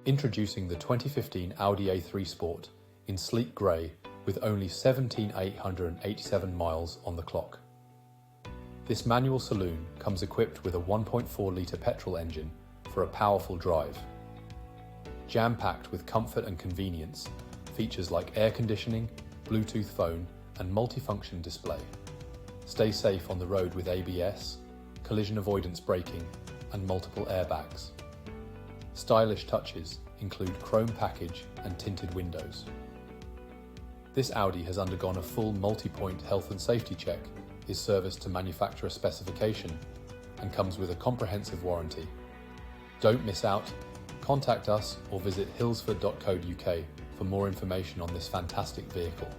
Introducing the 2015 Audi A3 Sport in sleek grey with only 17,887 miles on the clock. This manual saloon comes equipped with a 1.4-litre petrol engine for a powerful drive. Jam-packed with comfort and convenience, features like air conditioning, Bluetooth phone and multifunction display. Stay safe on the road with ABS, collision avoidance braking and multiple airbags. Stylish touches include chrome package and tinted windows. This Audi has undergone a full multi-point health and safety check, is serviced to manufacturer specification, and comes with a comprehensive warranty. Don't miss out. Contact us or visit hillsford.co.uk for more information on this fantastic vehicle.